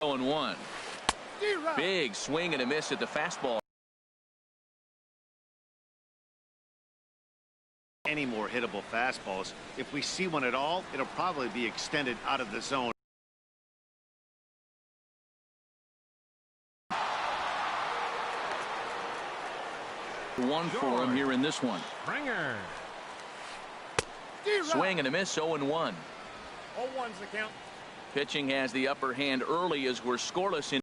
0-1. Big swing and a miss at the fastball. Any more hittable fastballs. If we see one at all, it'll probably be extended out of the zone. One for him here in this one. Springer. Swing and a miss. 0-1. 0-1's the count. Pitching has the upper hand early as we're scoreless in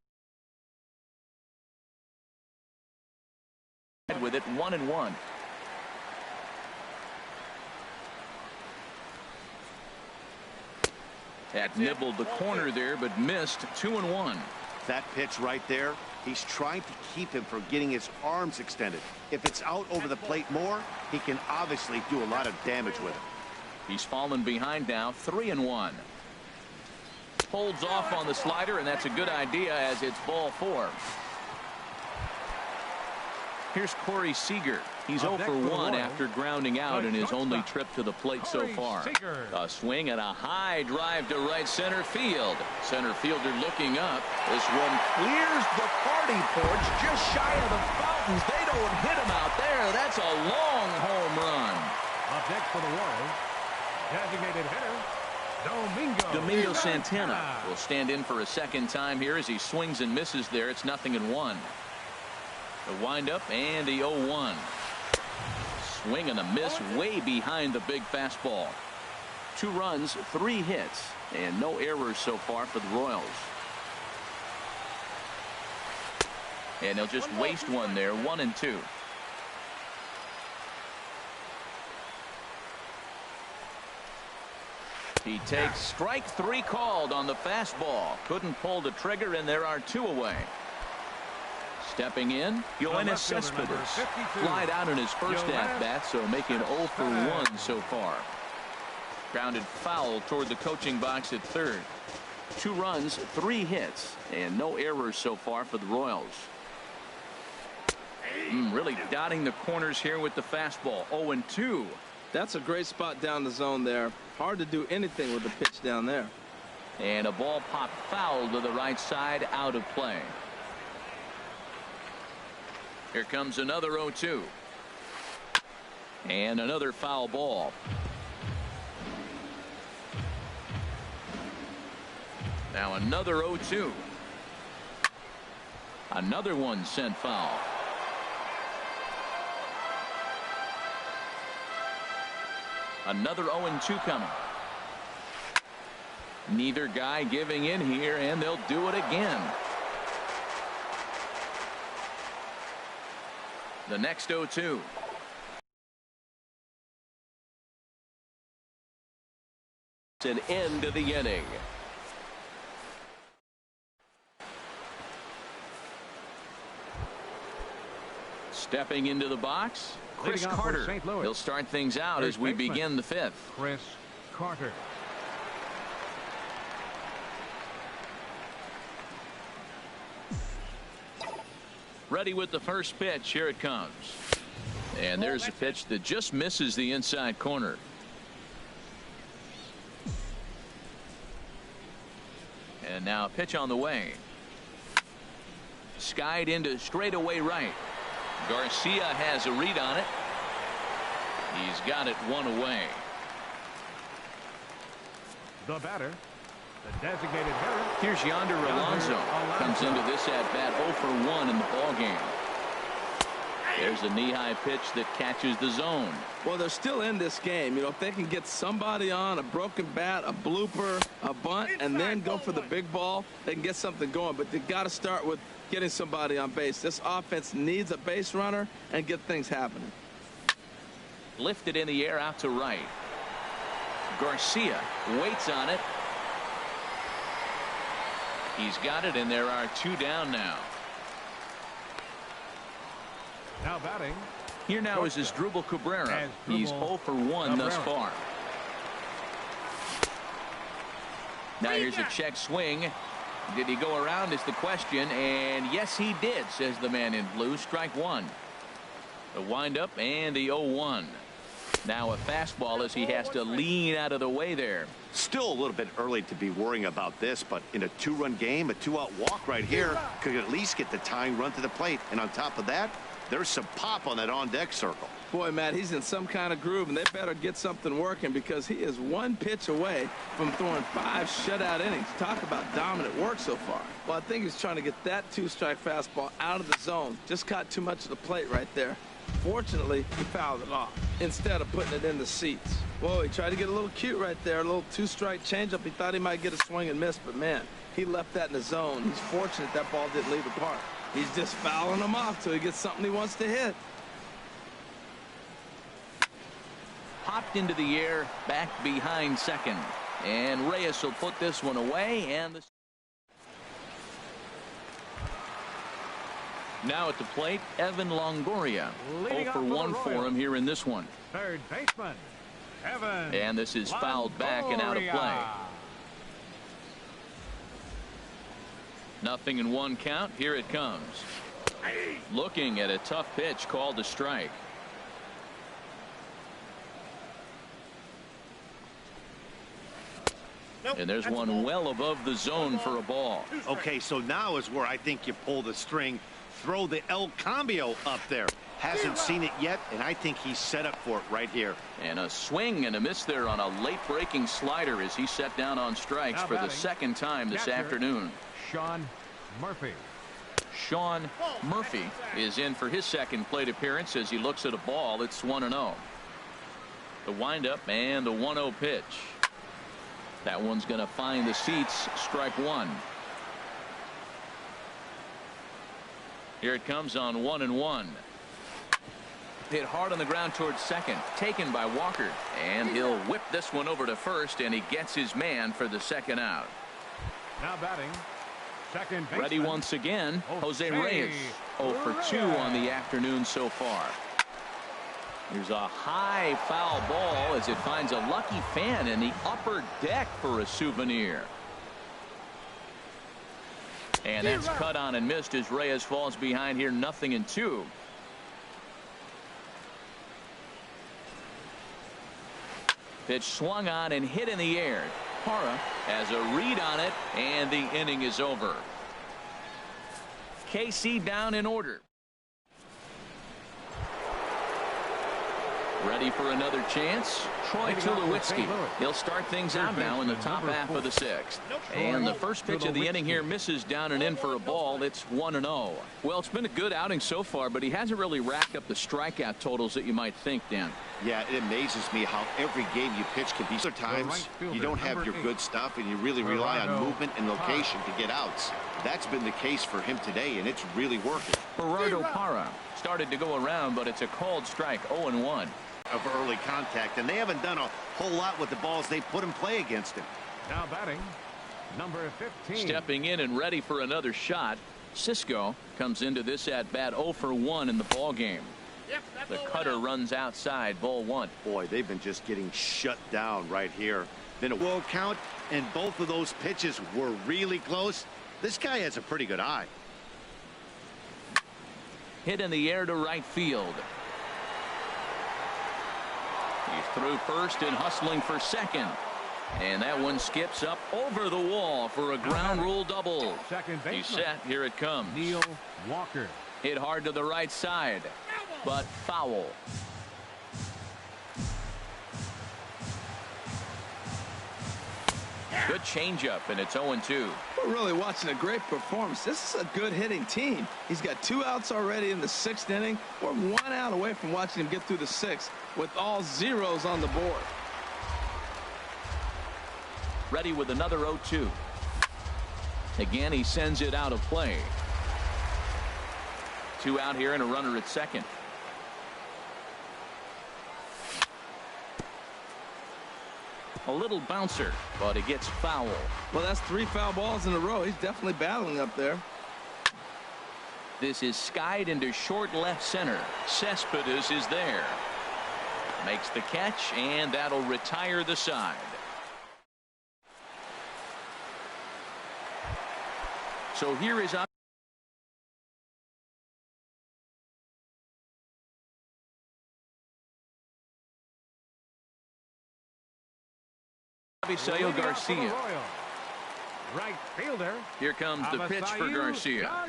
with it. 1-1. That nibbled the corner there, but missed. 2-1. That pitch right there, he's trying to keep him from getting his arms extended. If it's out over the plate more, he can obviously do a lot of damage with it. He's fallen behind now. 3-1. Holds off on the slider, and that's a good idea as it's ball 4. Here's Corey Seager. He's 0 for 1 after grounding out in his only trip to the plate so far. A swing and a high drive to right center field. Center fielder looking up. This one clears the party porch just shy of the fountains. They don't hit him out there. That's a long home run. Up next for the Royals, designated hitter Domingo Santana will stand in for a second time here as he swings and misses there. It's 0-1. The windup and the 0-1. Swing and a miss way behind the big fastball. 2 runs, 3 hits, and no errors so far for the Royals. And they'll just waste one there. 1-2. He takes strike 3 called on the fastball. Couldn't pull the trigger, and there are 2 away. Stepping in, Yoenis Cespedes. Flied out in his first at-bat, so making 0 for 1 so far. Grounded foul toward the coaching box at third. 2 runs, 3 hits, and no errors so far for the Royals. Really dotting the corners here with the fastball. 0-2. That's a great spot down the zone there. Hard to do anything with the pitch down there. And a ball popped foul to the right side, out of play. Here comes another 0-2. And another foul ball. Now another 0-2. Another one sent foul. Another 0-2 coming. Neither guy giving in here, and they'll do it again. The next 0-2. It's an end of the inning. Stepping into the box, Chris Carter. He'll start things out as we begin the 5th. Chris Carter. Ready with the first pitch. Here it comes. And there's a pitch that just misses the inside corner. And now a pitch on the way. Skied into straightaway right. Garcia has a read on it. He's got it 1 away. The batter, the designated hitter. Here's Yonder Alonso. Comes into this at bat 0 for 1 in the ball game. There's a knee-high pitch that catches the zone. Well, they're still in this game. You know, if they can get somebody on a broken bat, a blooper, a bunt, and then go for the big ball, they can get something going. But they got to start with getting somebody on base. This offense needs a base runner and get things happening. Lifted in the air out to right. Garcia waits on it. He's got it, and there are 2 down now. Now batting. Here now is Asdrubal Cabrera. He's 0 for 1 thus far. Now here's a check swing. Did he go around is the question, and yes he did, says the man in blue. Strike 1. The windup and the 0-1. Now a fastball as he has to lean out of the way there. Still a little bit early to be worrying about this, but in a 2-run game, a 2-out walk right here could at least get the tying run to the plate. And on top of that, there's some pop on that on-deck circle. Boy, Matt, he's in some kind of groove, and they better get something working because he is one pitch away from throwing 5 shutout innings. Talk about dominant work so far. Well, I think he's trying to get that 2-strike fastball out of the zone. Just caught too much of the plate right there. Fortunately, he fouled it off instead of putting it in the seats. Whoa, he tried to get a little cute right there, a little 2-strike changeup. He thought he might get a swing and miss, but man, he left that in the zone. He's fortunate that ball didn't leave the park. He's just fouling them off till he gets something he wants to hit. Popped into the air, back behind second. And Reyes will put this one away. And now at the plate, Evan Longoria. 0 for 1 for him here in this one. Third baseman, Evan. And this is fouled back and out of play. 0-1 count. Here it comes. Looking at a tough pitch called a strike. And there's one well above the zone for a ball. Okay, so now is where I think you pull the string. Throw the El Cambio up there. Hasn't seen it yet, and I think he's set up for it right here. And a swing and a miss there on a late breaking slider as he set down on strikes for the second time this afternoon. Sean Murphy. Sean Murphy is in for his second plate appearance as he looks at a ball. It's 1-0. The windup and the 1-0 pitch. That one's going to find the seats. Strike one. Here it comes on 1-1. Hit hard on the ground towards second. Taken by Walker. And he'll whip this one over to first, and he gets his man for the second out. Now batting, second baseman. Ready once again, Jose Reyes. 0 for 2 on the afternoon so far. There's a high foul ball as it finds a lucky fan in the upper deck for a souvenir. And that's cut on and missed as Reyes falls behind here 0-2. Pitch swung on and hit in the air. Parra has a read on it, and the inning is over. KC down in order. Ready for another chance. Troy Tulowitzki. He'll start things out now in the top half of the 6th. And the first pitch of the inning here misses down and in for a ball. It's 1-0. Well, it's been a good outing so far, but he hasn't really racked up the strikeout totals that you might think, Dan. Yeah, it amazes me how every game you pitch can be. Other times you don't have your good stuff and you really rely on movement and location to get outs. That's been the case for him today, and it's really working. Gerardo Parra started to go around, but it's a called strike. 0-1. Of early contact, and they haven't done a whole lot with the balls they put in play against him. Now batting, number 15. Stepping in and ready for another shot. Cisco comes into this at bat 0 for 1 in the ball game. The cutter runs outside, ball 1. Boy, they've been just getting shut down right here. Then a low count, and both of those pitches were really close. This guy has a pretty good eye. Hit in the air to right field. He's through first and hustling for second. And that one skips up over the wall for a ground rule double. He's set. Here it comes. Neil Walker. Hit hard to the right side, but foul. Good changeup, and it's 0-2. We're really watching a great performance. This is a good hitting team. He's got 2 outs already in the 6th inning. We're 1 out away from watching him get through the 6th with all zeros on the board. Ready with another 0-2. Again, he sends it out of play. 2 out here and a runner at second. A little bouncer, but it gets foul. Well, that's 3 foul balls in a row. He's definitely battling up there. This is skied into short left center. Cespedes is there. Makes the catch, and that'll retire the side. So here is Avisail Garcia. Right fielder. Here comes the pitch for Garcia.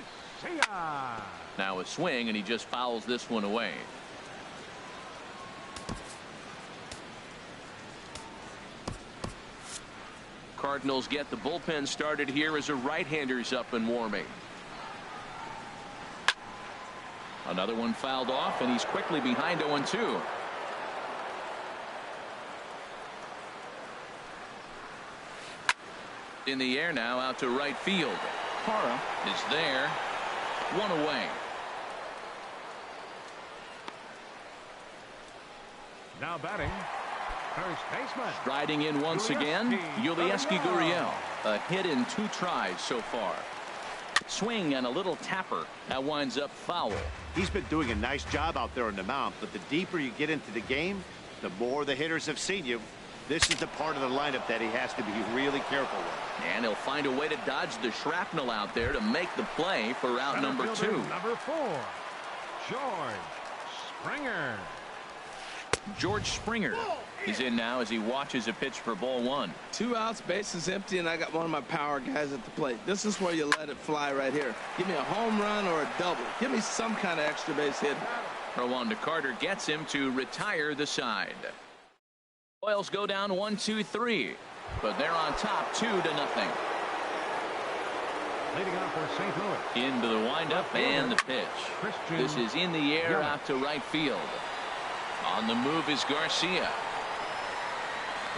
Now a swing, and he just fouls this one away. Cardinals get the bullpen started here as a right-hander's up and warming. Another one fouled off, and he's quickly behind 0-2. In the air now, out to right field. Hara is there. One away. Now batting, first baseman. Striding in once again, Yulieski Gurriel. A hit in 2 tries so far. Swing and a little tapper. That winds up foul. He's been doing a nice job out there on the mound, but the deeper you get into the game, the more the hitters have seen you. This is the part of the lineup that he has to be really careful with. And he'll find a way to dodge the shrapnel out there to make the play for out number 2. Number 4, George Springer. George Springer is in now as he watches a pitch for ball 1. 2 outs, bases empty, and I got one of my power guys at the plate. This is where you let it fly right here. Give me a home run or a double. Give me some kind of extra base hit. Throw on to Carter gets him to retire the side. Royals go down 1-2-3, but they're on top 2-0. Leading off for St. Louis. Into the windup and the pitch. This is in the air out to right field. On the move is Garcia.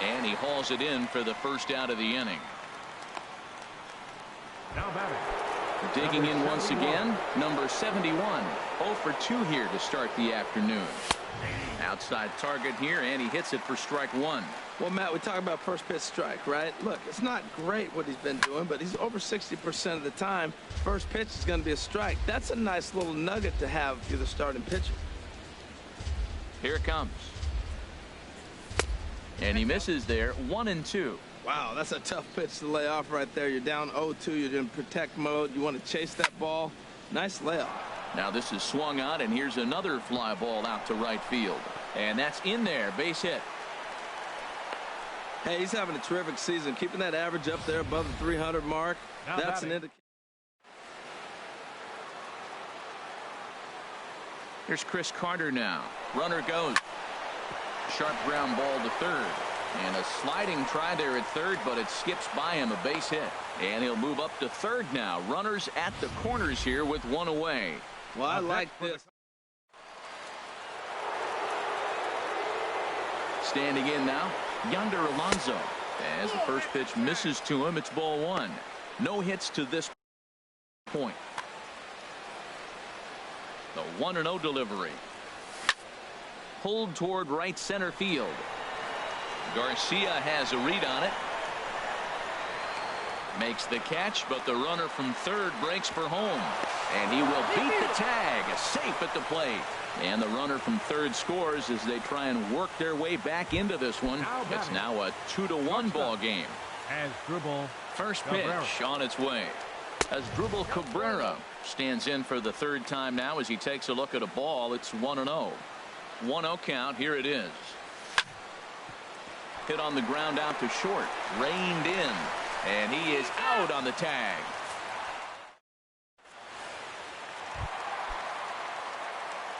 And he hauls it in for the first out of the inning. Now batting. Digging in once again, number 71. 0 for 2 here to start the afternoon. Outside target here, and he hits it for strike 1. Well, Matt, we talk about first pitch strike, right? Look, it's not great what he's been doing, but he's over 60% of the time. First pitch is going to be a strike. That's a nice little nugget to have if you're the starting pitcher. Here it comes. And he misses there. 1-2. Wow, that's a tough pitch to lay off right there. You're down 0-2. You're in protect mode. You want to chase that ball. Nice layup. Now this is swung on, and here's another fly ball out to right field. And that's in there. Base hit. Hey, he's having a terrific season. Keeping that average up there above the 300 mark. That's an indicator. Here's Chris Carter now. Runner goes. Sharp ground ball to third. And a sliding try there at third, but it skips by him. A base hit. And he'll move up to third now. Runners at the corners here with 1 away. Well, I like this. Standing in now, Yonder Alonso. As the first pitch misses to him, it's ball 1. No hits to this point. The 1-0 delivery. Pulled toward right center field. Garcia has a read on it. Makes the catch, but the runner from third breaks for home. And he will beat the tag. Safe at the plate. And the runner from third scores as they try and work their way back into this one. It's now a 2-1 ball game. First pitch on its way. Asdrubal Cabrera stands in for the third time now as he takes a look at a ball. It's 1-0. 1-0 count. Here it is. Hit on the ground out to short. Reined in. And he is out on the tag.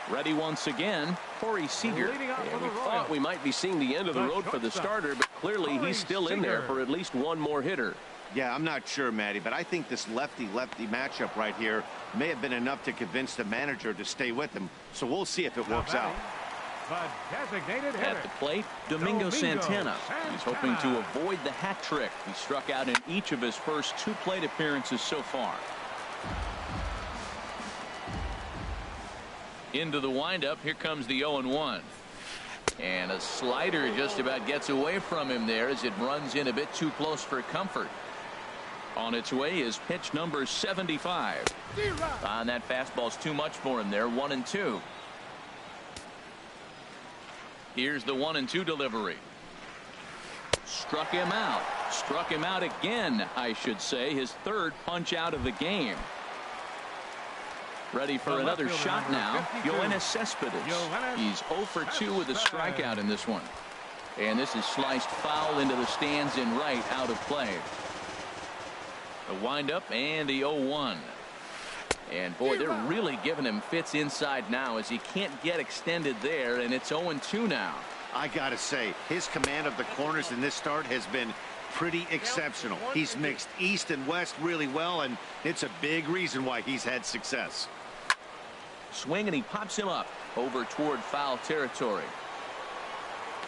Ready once again, Corey Seager. And we thought we might be seeing the end of the road for the starter, but clearly he's still in there for at least one more hitter. Yeah, I'm not sure, Matty, but I think this lefty-lefty matchup right here may have been enough to convince the manager to stay with him. So we'll see if it works out. At the plate, Domingo Santana. He's hoping to avoid the hat trick. He struck out in each of his first 2 plate appearances so far. Into the windup. Here comes the 0-1. And a slider just about gets away from him there as it runs in a bit too close for comfort. On its way is pitch number 75. And that fastball's too much for him there. 1-2. Here's the 1-2 delivery. Struck him out. Struck him out again, I should say. His third punch out of the game. Ready for another shot now. Yoenis Cespedes. He's 0 for 2 with a strikeout in this one. And this is sliced foul into the stands in right, out of play. The windup and the 0-1. And boy, they're really giving him fits inside now as he can't get extended there, and it's 0-2 now. I gotta say, his command of the corners in this start has been pretty exceptional. He's mixed east and west really well, and it's a big reason why he's had success. Swing, and he pops him up over toward foul territory.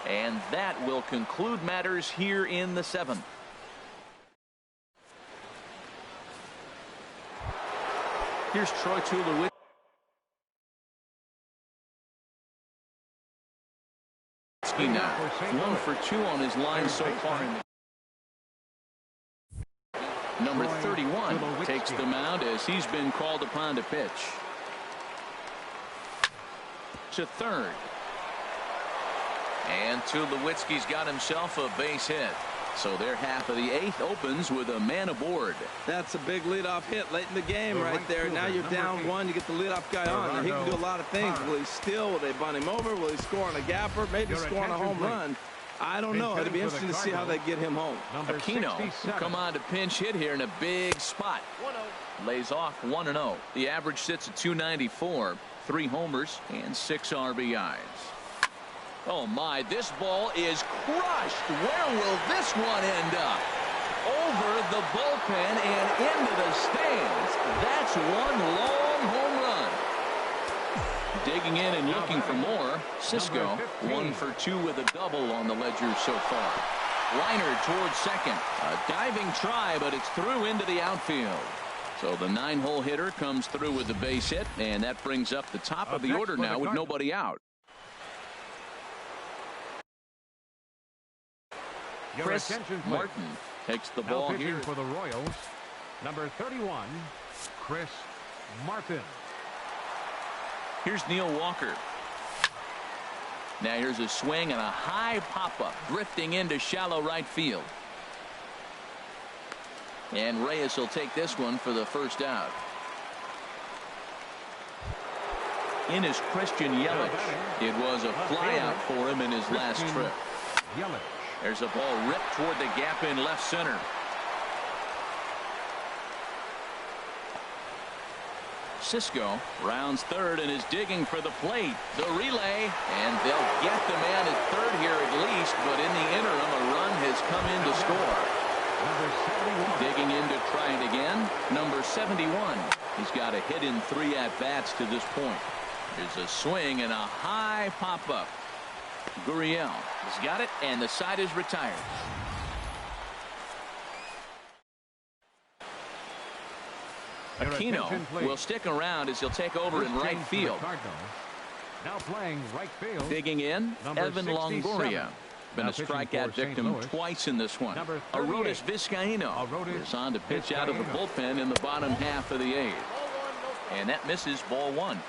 And that will conclude matters here in the 7th. Here's Troy Tulowitzki now. 1 for 2 on his line so far. Number 31 takes the mound as he's been called upon to pitch. To third. And Tulowitzki's got himself a base hit. So their half of the 8th opens with a man aboard. That's a big leadoff hit late in the game right there. Now you're down 1. You get the leadoff guy on. Now he can do a lot of things. Will he steal? Will they bunt him over? Will he score on a gapper? Maybe score on a home run. I don't know. It'll be interesting to see how they get him home. Aquino will come on to pinch hit here in a big spot. Lays off 1-0. The average sits at 294. 3 homers and 6 RBIs. Oh my, this ball is crushed. Where will this one end up? Over the bullpen and into the stands. That's one long home run. Digging in and looking for more. Cisco 1 for 2 with a double on the ledger so far. Liner towards second. A diving try, but it's through into the outfield. So the 9-hole hitter comes through with the base hit, and that brings up the top of the order now with nobody out. Chris Martin takes the ball here for the Royals. Number 31, Chris Martin. Here's Neil Walker. Now here's a swing and a high pop-up drifting into shallow right field. And Reyes will take this one for the first out. In is Christian Yelich. It was a flyout for him in his last trip. There's a ball ripped toward the gap in left center. Cisco rounds third and is digging for the plate. The relay, and they'll get the man at third here at least, but in the interim a run has come in to score. Digging in to try it again. Number 71. He's got a hit in 3 at-bats to this point. There's a swing and a high pop-up. Gurriel has got it, and the side is retired. Aquino will stick around as he'll take over in right field. Now playing right field. Digging in, Evan Longoria. Been a strikeout victim twice in this one. Arodys Vizcaíno is on to pitch out of the bullpen in the bottom half of the 8th. And that misses, ball 1.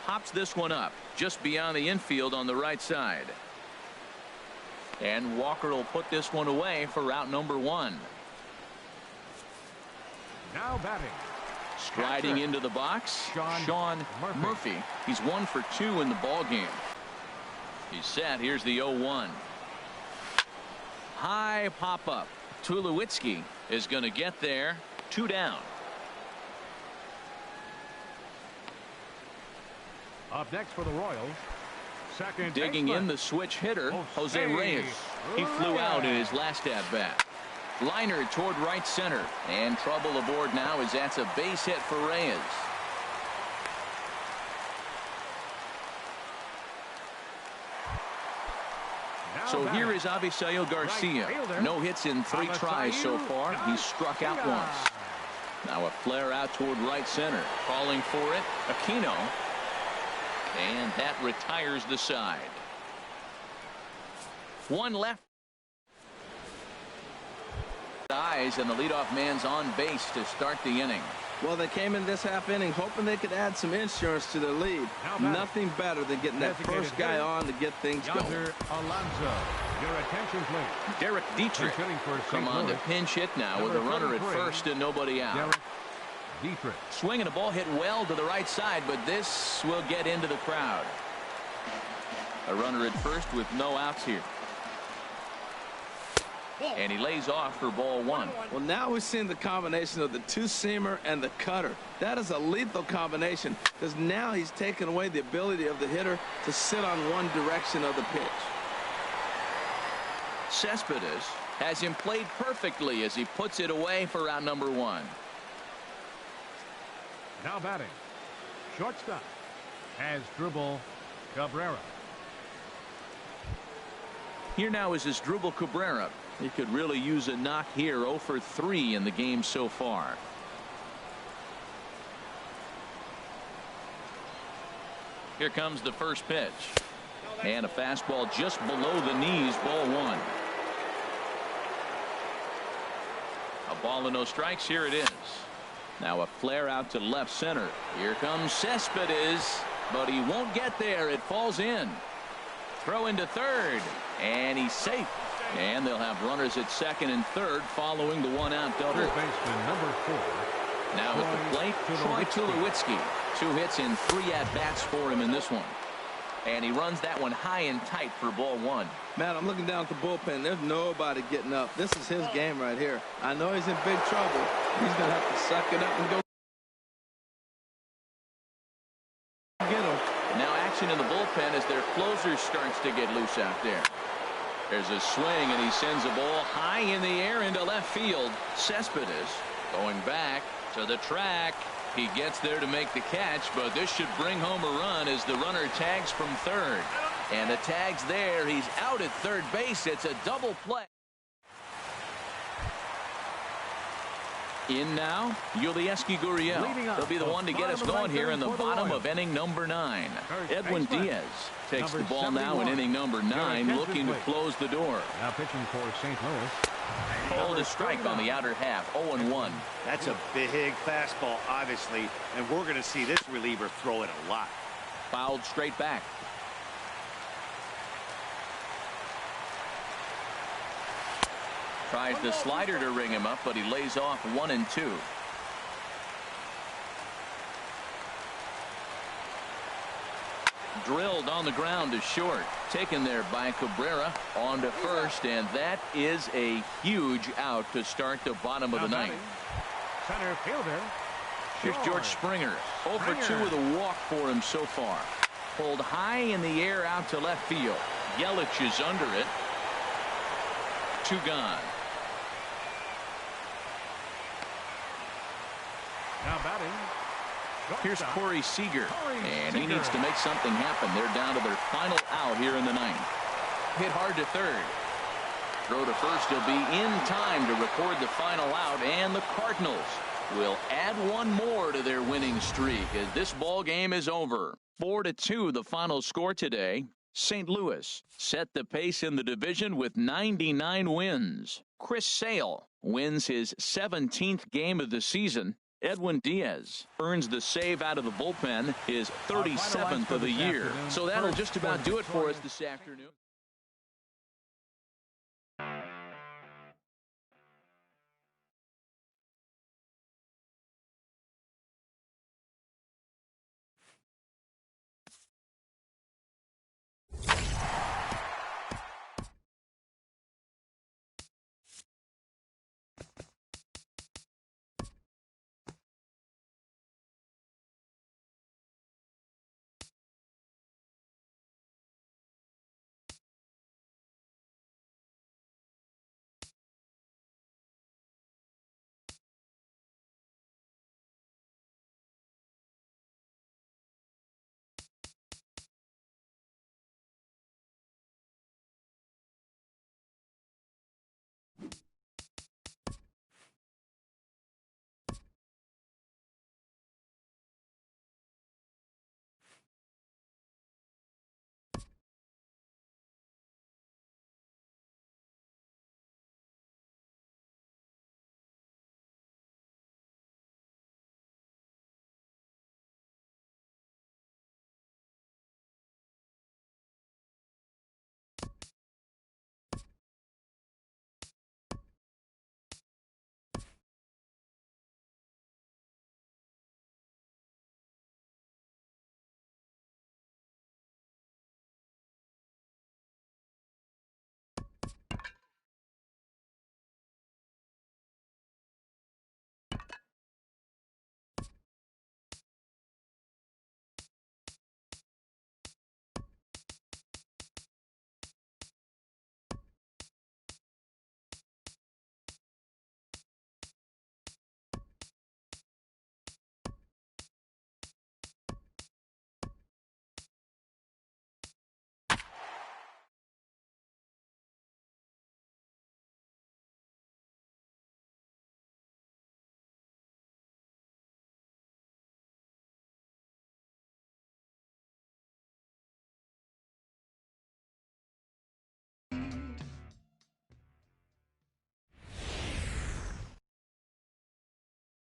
Pops this one up just beyond the infield on the right side. And Walker will put this one away for route number 1. Now batting. Striding into the box, Sean Murphy. He's 1 for 2 in the ball game. He's set. Here's the 0-1. High pop-up. Tulowitzki is going to get there. 2 down. Up next for the Royals. Second digging baseman. In the switch hitter, Jose Reyes. He flew out in his last at-bat. Liner toward right center, and trouble aboard now as that's a base hit for Reyes. So here is Avisaíl Garcia. No hits in 3 tries so far. He's struck out once. Now a flare out toward right center. Calling for it, Aquino. And that retires the side. 1 left. Eyes, and the leadoff man's on base to start the inning. Well, they came in this half inning hoping they could add some insurance to their lead. Nothing better than getting that first guy on to get things going. Alonso, your attention please. Derek Dietrich come on to pinch hit now with a runner at first and nobody out. Dietrich. Swinging a ball hit well to the right side, but this will get into the crowd. A runner at first with no outs here. And he lays off for ball one. Well, now we're seeing the combination of the two-seamer and the cutter. That is a lethal combination because now he's taken away the ability of the hitter to sit on one direction of the pitch. Cespedes has him played perfectly as he puts it away for out number one. Now batting, shortstop, Asdrubal Cabrera. Here now is Asdrubal Cabrera. He could really use a knock here. 0 for 3 in the game so far. Here comes the first pitch. And a fastball just below the knees, ball one. A ball and no strikes. Here it is. Now a flare out to left center. Here comes Cespedes, but he won't get there. It falls in. Throw into third, and he's safe. And they'll have runners at second and third following the one-out double. Third baseman number 4. Now at the plate, Troy Tulowitzki. 2 hits and 3 at-bats for him in this one. And he runs that one high and tight for ball one. Man, I'm looking down at the bullpen. There's nobody getting up. This is his game right here. I know he's in big trouble. He's going to have to suck it up and go get him. Now action in the bullpen as their closer starts to get loose out there. There's a swing, and he sends a ball high in the air into left field. Cespedes going back to the track. He gets there to make the catch, but this should bring home a run as the runner tags from third. And the tag's there. He's out at third base. It's a double play. In now, Yulieski Gurriel. He'll be the one to get us going here in the bottom of inning number 9. Edwin Diaz takes the ball now in inning number 9, looking to close the door. Now pitching for St. Louis. Called a strike on the outer half, 0-1. That's a big fastball, obviously, and we're going to see this reliever throw it a lot. Fouled straight back. Tries the slider to ring him up, but he lays off 1 and 2. Drilled on the ground to short. Taken there by Cabrera on to first, and that is a huge out to start the bottom of the ninth. Center fielder. Here's George Springer. 0 for 2 with a walk for him so far. Pulled high in the air out to left field. Yelich is under it. 2 gone. Now batting. Here's Corey Seager, and he needs to make something happen. They're down to their final out here in the ninth. Hit hard to third. Throw to first. He'll be in time to record the final out, and the Cardinals will add 1 more to their winning streak as this ball game is over. 4-2 the final score today. St. Louis set the pace in the division with 99 wins. Chris Sale wins his 17th game of the season. Edwin Diaz earns the save out of the bullpen, his 37th of the year. So that'll just about do it for us this afternoon.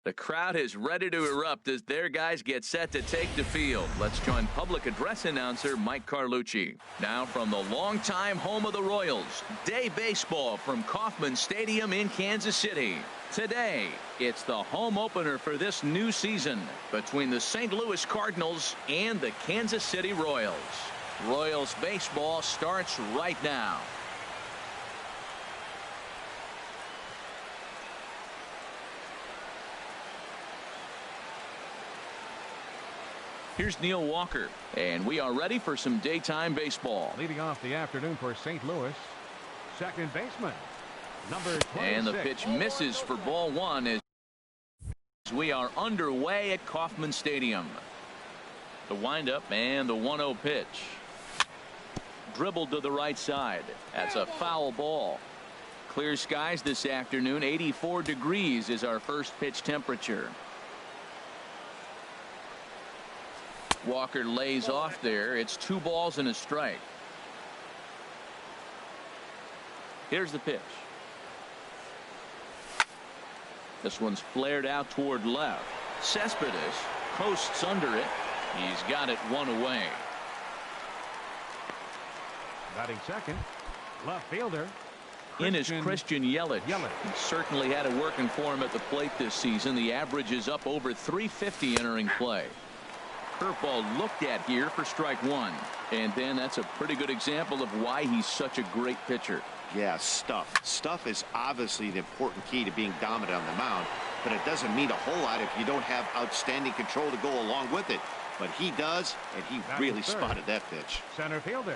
The crowd is ready to erupt as their guys get set to take the field. Let's join public address announcer Mike Carlucci. Now from the longtime home of the Royals, day baseball from Kauffman Stadium in Kansas City. Today, it's the home opener for this new season between the St. Louis Cardinals and the Kansas City Royals. Royals baseball starts right now. Here's Neil Walker, and we are ready for some daytime baseball. Leading off the afternoon for St. Louis, second baseman, number 26. And the pitch misses for ball one as we are underway at Kauffman Stadium. The windup and the 1-0 pitch. Dribbled to the right side. That's a foul ball. Clear skies this afternoon. 84 degrees is our first pitch temperature. Walker lays off there. It's 2 balls and a strike. Here's the pitch. This one's flared out toward left. Cespedes posts under it. He's got it 1 away. Batting second, left fielder. In is Christian Yelich. He certainly had it working for him at the plate this season. The average is up over 350 entering play. Curveball looked at here for strike 1. And then that's a pretty good example of why he's such a great pitcher. Yeah, stuff. Stuff is obviously the important key to being dominant on the mound, but it doesn't mean a whole lot if you don't have outstanding control to go along with it. But he does, and he really spotted that pitch. Center fielder,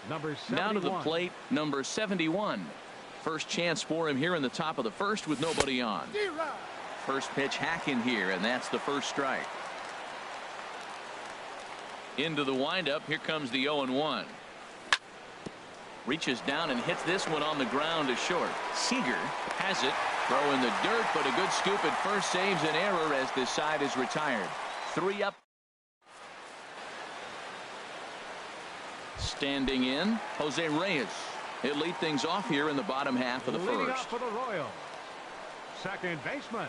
number 71. Now to the plate, number 71. First chance for him here in the top of the first with nobody on. First pitch hacking here, and that's the first strike. Into the windup. Here comes the 0-1. Reaches down and hits this one on the ground to short. Seager has it. Throw in the dirt, but a good scoop at first saves an error as this side is retired. 3 up. Standing in, Jose Reyes. He'll lead things off here in the bottom half of the Leading first. up for the Royals, second baseman,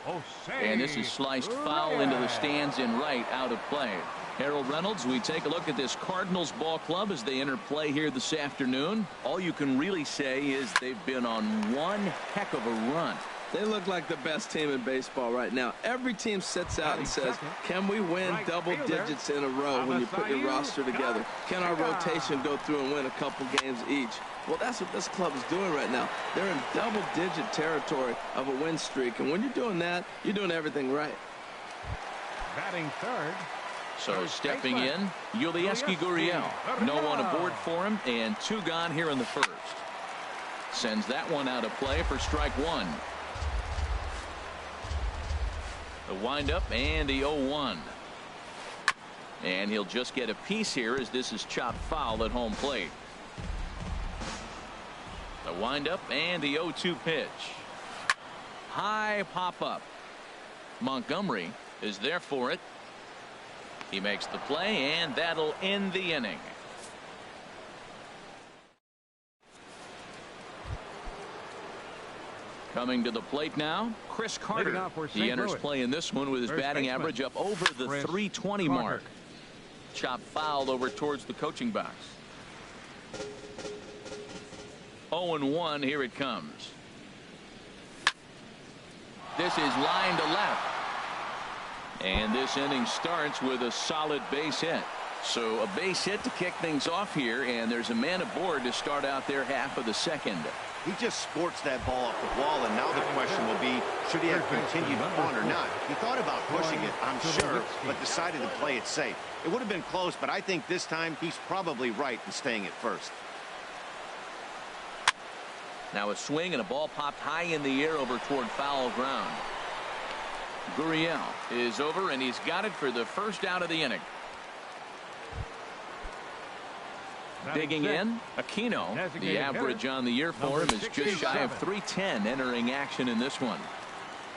Jose And this is sliced foul into the stands in right, out of play. Harold Reynolds, we take a look at this Cardinals ball club as they enter play here this afternoon. All you can really say is they've been on one heck of a run. They look like the best team in baseball right now. Every team sits out and says, can we win double digits in a row when you put your roster together? Can our rotation go through and win a couple games each? Well, that's what this club is doing right now. They're in double-digit territory of a win streak. And when you're doing that, you're doing everything right. Batting third. So stepping in, Yulieski Gurriel. No one aboard for him, and 2 gone here in the first. Sends that one out of play for strike 1. The windup and the 0-1. And he'll just get a piece here as this is chopped foul at home plate. The windup and the 0-2 pitch. High pop up. Montgomery is there for it. He makes the play, and that'll end the inning. Coming to the plate now, Chris Carter. He enters play in this one with his batting average up over the 320 mark. Chop foul over towards the coaching box. 0-1, here it comes. This is line to left. And this inning starts with a solid base hit. So a base hit to kick things off here, and there's a man aboard to start out their half of the second. He just sports that ball off the wall, and now the question will be, should he have continued on or not? He thought about pushing it, I'm sure, but decided to play it safe. It would have been close, but I think this time he's probably right in staying at first. Now a swing and a ball popped high in the air over toward foul ground. Gurriel is over, and he's got it for the first out of the inning. Digging in, Aquino. The average on the year for him is just shy of 310 entering action in this one.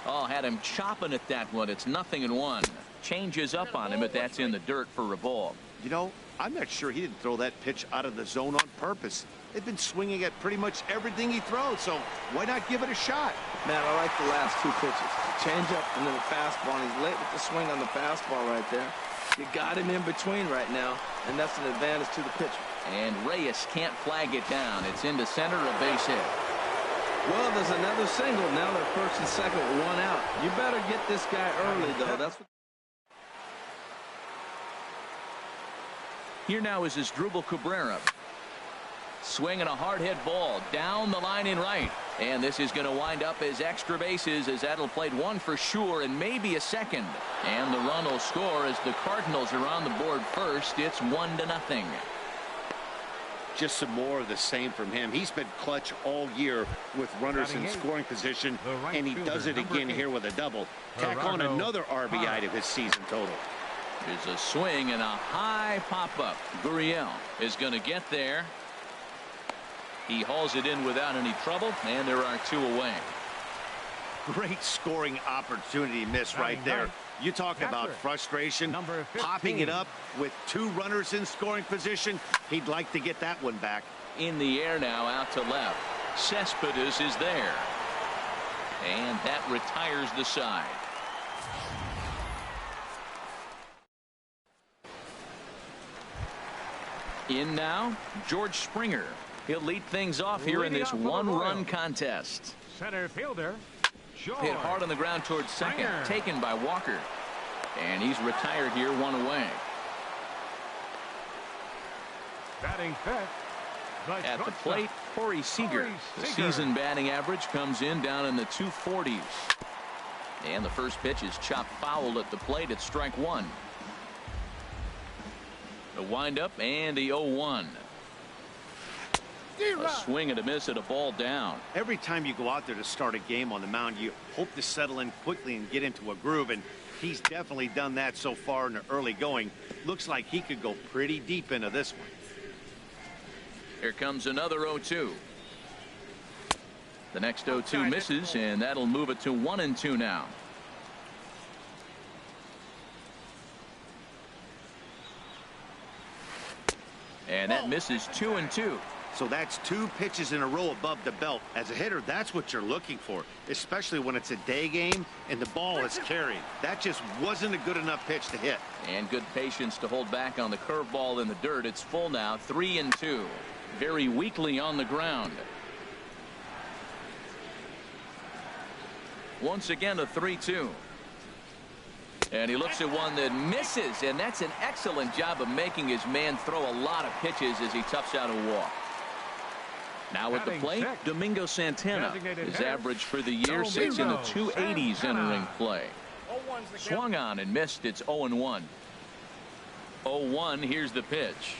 Oh, had him chopping at that one. It's 0-1. Changes up on him, but that's in the dirt for a ball. You know, I'm not sure he didn't throw that pitch out of the zone on purpose. They've been swinging at pretty much everything he throws, so why not give it a shot? Man, I like the last two pitches. Change up and then the fastball. And he's late with the swing on the fastball right there. You got him in between right now, and that's an advantage to the pitcher. And Reyes can't flag it down. It's into center, a base hit. Well, there's another single. Now they're first and second with one out. You better get this guy early, though. That's what... Here now is Asdrubal Cabrera. Swinging a hard hit ball down the line in right. And this is going to wind up as extra bases, as that'll play one for sure and maybe a second. And the run will score as the Cardinals are on the board first. It's 1-0. Just some more of the same from him. He's been clutch all year with runners in scoring position, and he does it again here with a double. Tack on another RBI to his season total. There's a swing and a high pop-up. Gurriel is going to get there. He hauls it in without any trouble, and there are two away. Great scoring opportunity miss right there. You talk about frustration, popping it up with two runners in scoring position. He'd like to get that one back. In the air now, out to left. Cespedes is there. And that retires the side. In now, George Springer. He'll lead things off here in this one-run contest. Center fielder, George. Hit hard on the ground towards second. Taken by Walker. And he's retired here, one away. Batting fifth. At the plate, Corey Seager. The season batting average comes in down in the 240s. And the first pitch is chopped foul at the plate at strike one. The windup and the 0-1. A swing and a miss at a ball down. Every time you go out there to start a game on the mound, you hope to settle in quickly and get into a groove, and he's definitely done that so far in the early going. Looks like he could go pretty deep into this one. Here comes another 0-2. The next 0-2 misses, and that'll move it to 1-2 now. And that misses 2-2. So that's two pitches in a row above the belt. As a hitter, that's what you're looking for, especially when it's a day game and the ball is carried. That just wasn't a good enough pitch to hit. And good patience to hold back on the curveball in the dirt. It's full now, 3-2. Very weakly on the ground. Once again, a 3-2. And he looks at one that misses, and that's an excellent job of making his man throw a lot of pitches as he toughs out a walk. Now at the plate, Domingo Santana. His average for the year sits in the 280s entering play. Swung on and missed. It's 0-1. 0-1. Here's the pitch.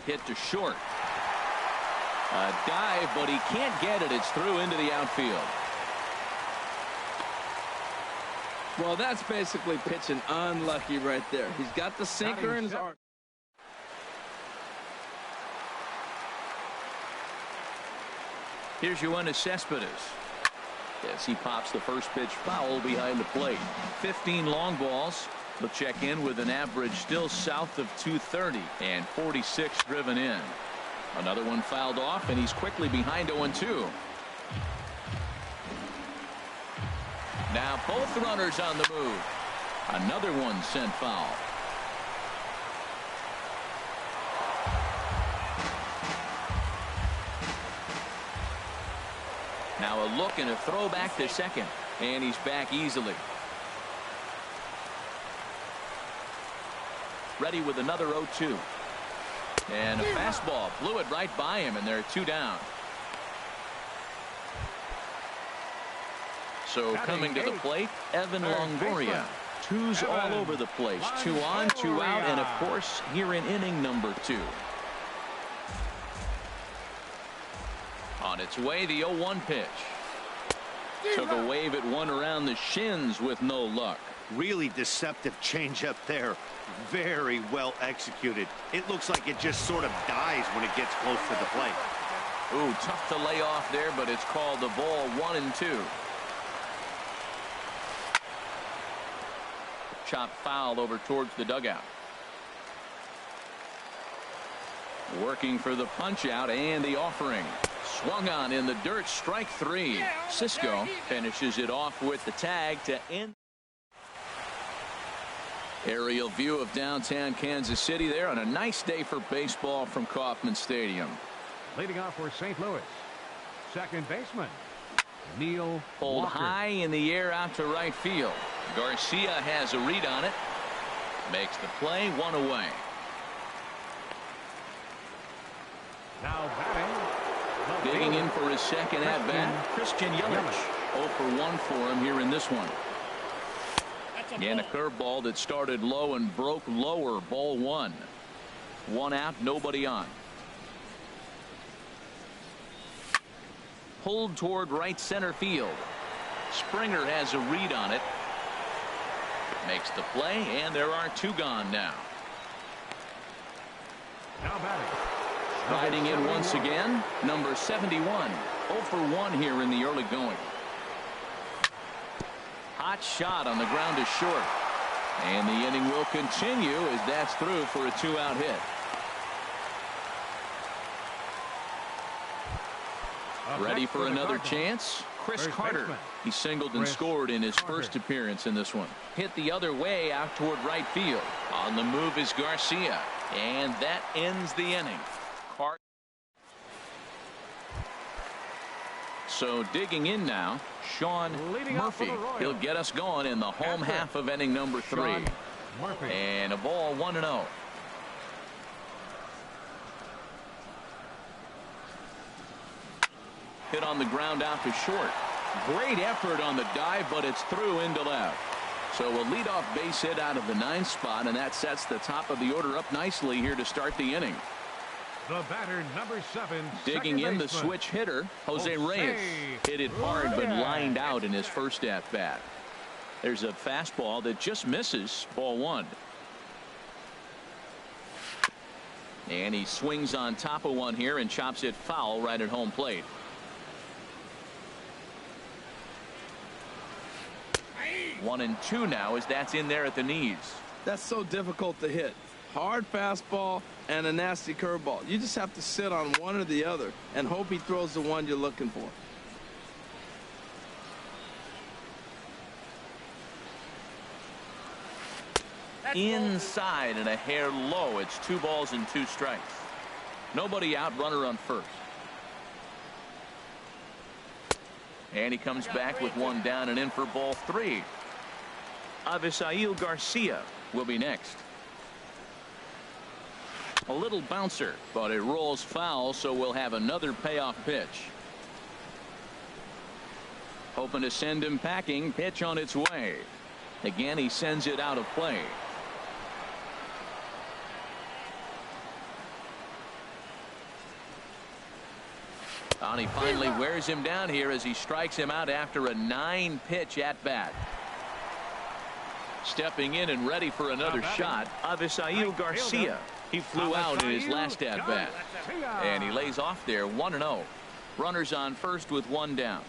Hit to short. A dive, but he can't get it. It's through into the outfield. Well, that's basically pitching unlucky right there. He's got the sinker in his arm. Here's Yoenis Cespedes. Yes, he pops the first pitch foul behind the plate. 15 long balls. He'll check in with an average still south of 230 and 46 driven in. Another one fouled off, and he's quickly behind 0-2. Now both runners on the move. Another one sent foul. Now a look and a throw back to second, and he's back easily. Ready with another 0-2. And a fastball blew it right by him, and they're two down. So coming to the plate, Evan Longoria. Twos all over the place. 2 on, 2 out, and of course here in inning number 2. On its way, the 0-1 pitch. Took a wave at one around the shins with no luck. Really deceptive changeup there. Very well executed. It looks like it just sort of dies when it gets close to the plate. Ooh, tough to lay off there, but it's called the ball 1-2. Chop foul over towards the dugout. Working for the punch out and the offering. Swung on in the dirt, strike three. Cisco finishes it off with the tag to end. Aerial view of downtown Kansas City there on a nice day for baseball from Kauffman Stadium. Leading off for St. Louis, second baseman Neil Pulled Walker. high in the air out to right field. Garcia has a read on it. Makes the play, one away. Now batting. Digging in for his second at bat, Christian Yelich. 0 for 1 for him here in this one. And a curveball that started low and broke lower. Ball one. One out, nobody on. Pulled toward right center field. Springer has a read on it. Makes the play, and there are two gone now. Now batting. Riding in once again, number 71. 0 for 1 here in the early going. Hot shot on the ground is short. And the inning will continue as that's through for a two-out hit. Ready for another chance? Chris Carter. He singled and scored in his first appearance in this one. Hit the other way out toward right field. On the move is Garcia. And that ends the inning. So digging in now, Sean Murphy. He'll get us going in the home half of inning number 3. And a ball 1-0. Hit on the ground out to short. Great effort on the dive, but it's through into left. So a leadoff base hit out of the 9th spot, and that sets the top of the order up nicely here to start the inning. The batter, number 7. Digging in the switch hitter, Jose Reyes. Hit it hard but lined out in his first at bat. There's a fastball that just misses. Ball 1. And he swings on top of one here and chops it foul right at home plate. One and two now as that's in there at the knees. That's so difficult to hit. Hard fastball and a nasty curveball. You just have to sit on one or the other and hope he throws the one you're looking for. Inside and a hair low. It's 2 balls and 2 strikes. Nobody out, runner on first. And he comes back with one down and in for ball 3. Avisail Garcia will be next. A little bouncer, but it rolls foul, so we'll have another payoff pitch. Hoping to send him packing. Pitch on its way. Again, he sends it out of play. And he finally wears him down here as he strikes him out after a 9-pitch at bat. Stepping in and ready for another shot, Avisail Garcia. He flew out in his last at bat. And he lays off there 1-0. Runners on first with one down.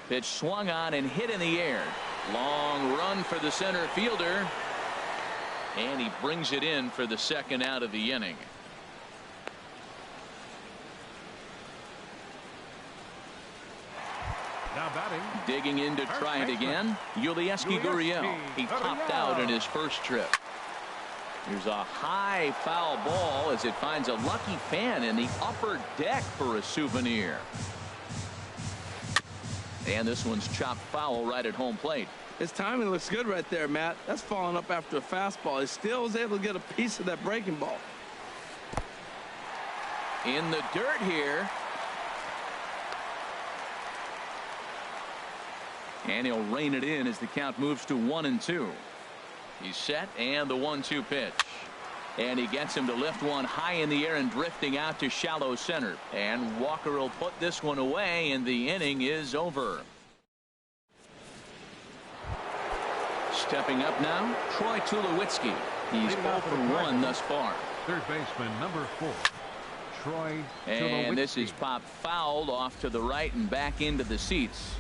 Pitch swung on and hit in the air. Long run for the center fielder. And he brings it in for the second out of the inning. Now batting. Digging in to try it again. Yulieski Gurriel. He popped out in his first trip. Here's a high foul ball as it finds a lucky fan in the upper deck for a souvenir. And this one's chopped foul right at home plate. His timing looks good right there, Matt. That's falling up after a fastball. He still was able to get a piece of that breaking ball. In the dirt here. And he'll rein it in as the count moves to 1-2. He's set, and the 1-2 pitch. And he gets him to lift one high in the air and drifting out to shallow center. And Walker will put this one away, and the inning is over. Stepping up now, Troy Tulowitzki. He's 0 for 1 thus far. Third baseman, number 4. Troy Tulowitzki. And this is popped fouled off to the right and back into the seats.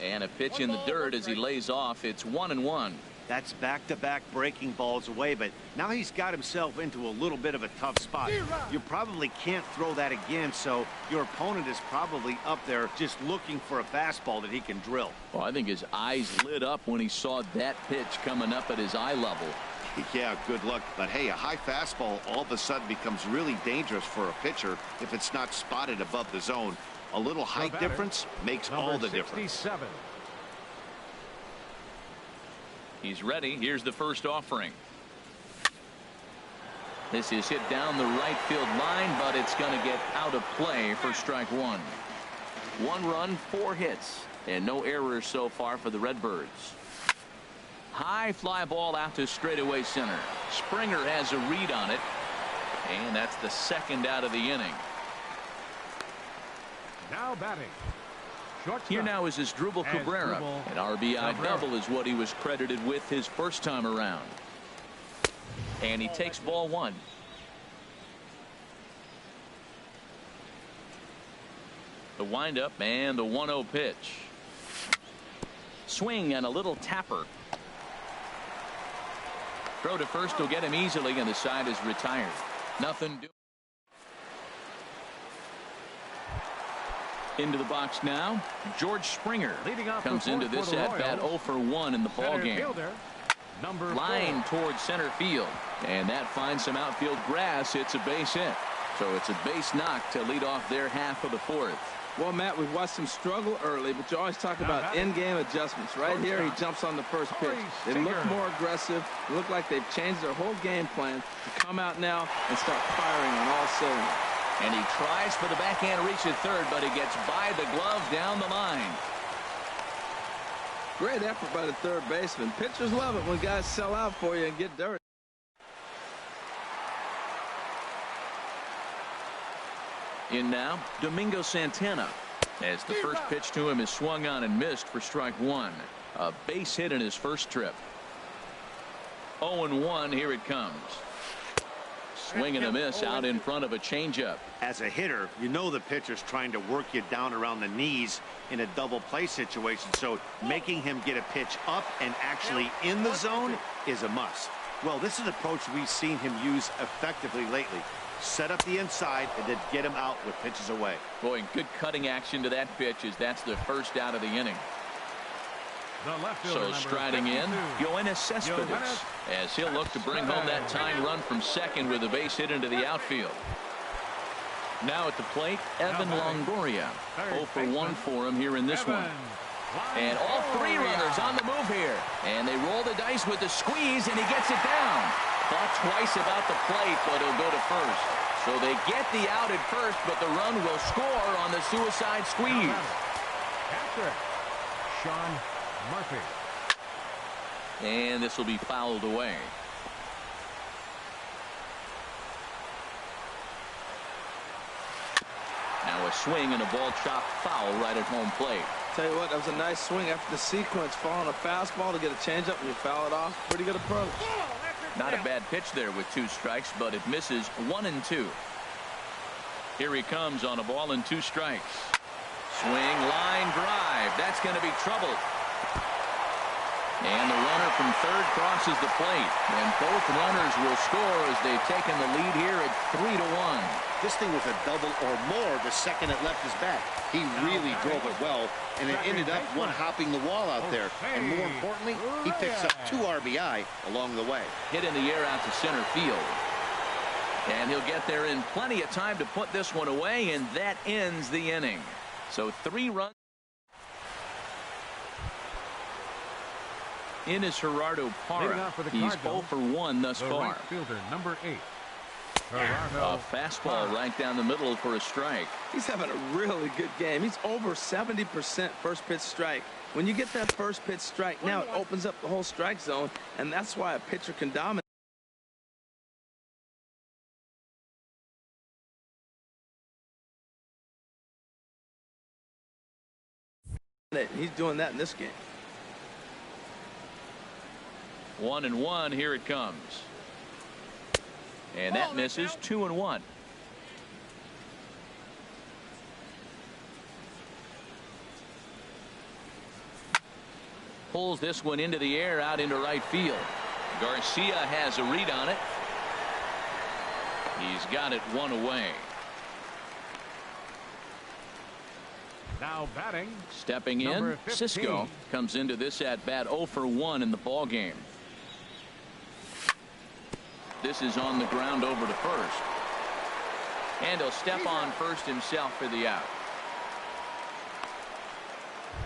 And a pitch in the dirt as he lays off. It's 1-1. That's back-to-back breaking balls away, but now he's got himself into a little bit of a tough spot. You probably can't throw that again, so your opponent is probably up there just looking for a fastball that he can drill. Well, I think his eyes lit up when he saw that pitch coming up at his eye level. Yeah, good luck. But hey, a high fastball all of a sudden becomes really dangerous for a pitcher if it's not spotted above the zone. A little height difference makes all the difference. 67. He's ready. Here's the first offering. This is hit down the right field line, but it's going to get out of play for strike one. 1 run, 4 hits, and no errors so far for the Redbirds. High fly ball out to straightaway center. Springer has a read on it, and that's the second out of the inning. Now batting. Shortstop. Here now is Asdrubal Cabrera. An RBI double is what he was credited with his first time around. And he takes ball 1. The windup and the 1-0 pitch. Swing and a little tapper. Throw to first will get him easily, and the side is retired. Nothing doing. Into the box now, George Springer comes into this at bat 0 for 1 in the ball game. Line towards center field, and that finds some outfield grass. It's a base hit, so it's a base knock to lead off their half of the 4th. Well, Matt, we've watched him struggle early, but you always talk about in-game adjustments. Right here, he jumps on the first pitch. They look more aggressive. They look like they've changed their whole game plan to come out now and start firing on all cylinders. And he tries for the backhand reach at third, but he gets by the glove down the line. Great effort by the third baseman. Pitchers love it when guys sell out for you and get dirty. In now, Domingo Santana, as the first pitch to him is swung on and missed for strike 1. A base hit in his first trip. 0-1, here it comes. Swing and a miss out in front of a changeup. As a hitter, you know the pitcher's trying to work you down around the knees in a double play situation, so making him get a pitch up and actually in the zone is a must. Well, this is an approach we've seen him use effectively lately. Set up the inside and then get him out with pitches away. Boy, good cutting action to that pitch as that's the first out of the inning. So striding in, Yoenis Cespedes, as he'll look to bring home that tying run from second with a base hit into the outfield. Now at the plate, Evan Longoria. 0 for 1 for him here in this one. And all 3 runners on the move here. And they roll the dice with the squeeze, and he gets it down. Thought twice about the plate, but he'll go to first. So they get the out at first, but the run will score on the suicide squeeze. After Sean Murphy. And this will be fouled away. Now a swing and a ball chopped foul right at home plate. Tell you what, that was a nice swing after the sequence, following a fastball to get a changeup and you foul it off. Pretty good approach. Not a bad pitch there with 2 strikes, but it misses 1 and 2. Here he comes on a ball and 2 strikes. Swing, line drive. That's going to be trouble. And the runner from third crosses the plate. And both runners will score as they've taken the lead here at 3-1. This thing was a double or more the second it left his bat. He really drove it well, and it ended up one hopping the wall out there. And more importantly, he picks up 2 RBI along the way. Hit in the air out to center field. And he'll get there in plenty of time to put this one away, and that ends the inning. So 3 runs. In is Gerardo Parra. He's 0 for 1 thus far. Right fielder, number 8. A fastball right down the middle for a strike. He's having a really good game. He's over 70% first pitch strike. When you get that first pitch strike, now it opens up the whole strike zone, and that's why a pitcher can dominate. He's doing that in this game. 1-1, here it comes. And that misses. 2-1. pulls this one into the air out into right field. Garcia has a read on it. He's got it one away. Now batting. Stepping in, Cisco comes into this at bat 0 for 1 in the ball game. This is on the ground over to first. And he'll step on first himself for the out.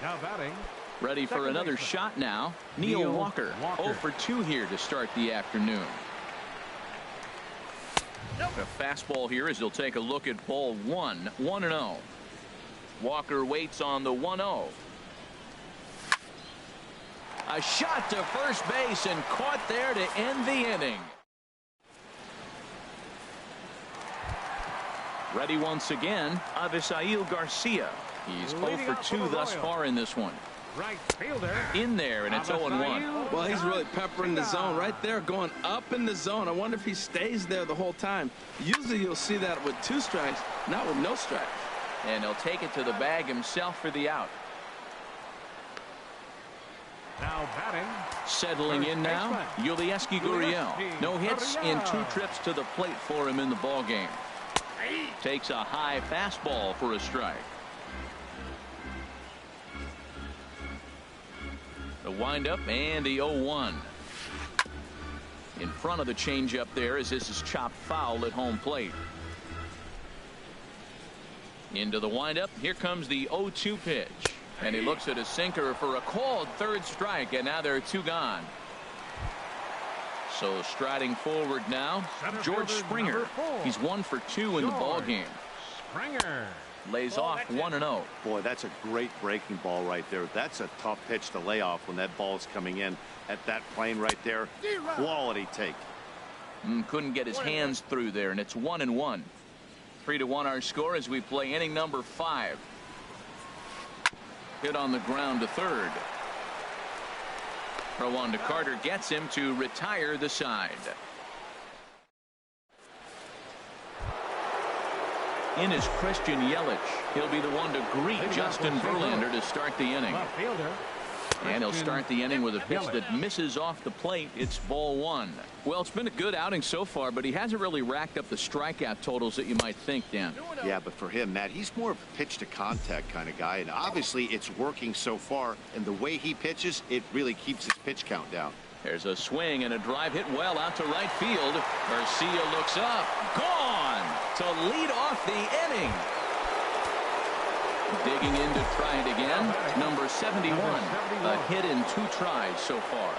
Now batting. Ready for another shot now. Neil Walker. 0 for 2 here to start the afternoon. A fastball here as he'll take a look at ball 1. 1-0. Walker waits on the 1-0. A shot to first base and caught there to end the inning. Ready once again, Avisail Garcia. He's 0 for 2 thus far in this one. Right fielder. In there, and it's 0-1. Well, he's really peppering the zone right there, going up in the zone. I wonder if he stays there the whole time. Usually you'll see that with 2 strikes, not with no strikes. And he'll take it to the bag himself for the out. Now batting. Settling in now, Yulieski Gurriel. No hits in 2 trips to the plate for him in the ball game. Takes a high fastball for a strike. The windup and the 0-1. In front of the changeup there as this is chopped foul at home plate. Into the windup. Here comes the 0-2 pitch. And he looks at a sinker for a called 3rd strike, and now there are 2 gone. So striding forward now, George Springer. He's 1 for 2 in the ball game. Springer lays off 1-0. Boy, that's a great breaking ball right there. That's a tough pitch to lay off when that ball's coming in at that plane right there. Quality take. Couldn't get his hands through there, and it's 1-1. 3-1 our score as we play inning number 5. Hit on the ground to third. Throw on to Carter gets him to retire the side. In is Christian Yelich. He'll be the one to greet Justin Verlander to start the inning. And he'll start the inning with a pitch that misses off the plate. It's ball 1. Well, it's been a good outing so far, but he hasn't really racked up the strikeout totals that you might think, Dan. Yeah, but for him, Matt, he's more of a pitch to contact kind of guy, and obviously it's working so far, and the way he pitches, it really keeps his pitch count down. There's a swing and a drive hit well out to right field. Garcia looks up. Gone to lead off the inning. Digging in to try it again. Number 71. A hit in 2 tries so far.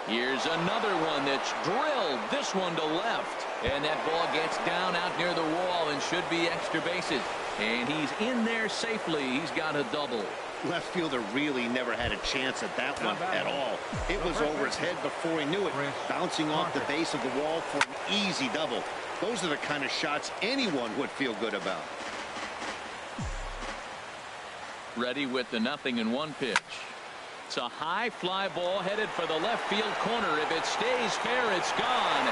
Here's another one that's drilled. This one to left. And that ball gets down out near the wall and should be extra bases. And he's in there safely. He's got a double. Left fielder really never had a chance at that one at all. It was over his head before he knew it. Bouncing off the base of the wall for an easy double. Those are the kind of shots anyone would feel good about. Ready with the 0-1 pitch. It's a high fly ball headed for the left field corner. If it stays fair, it's gone.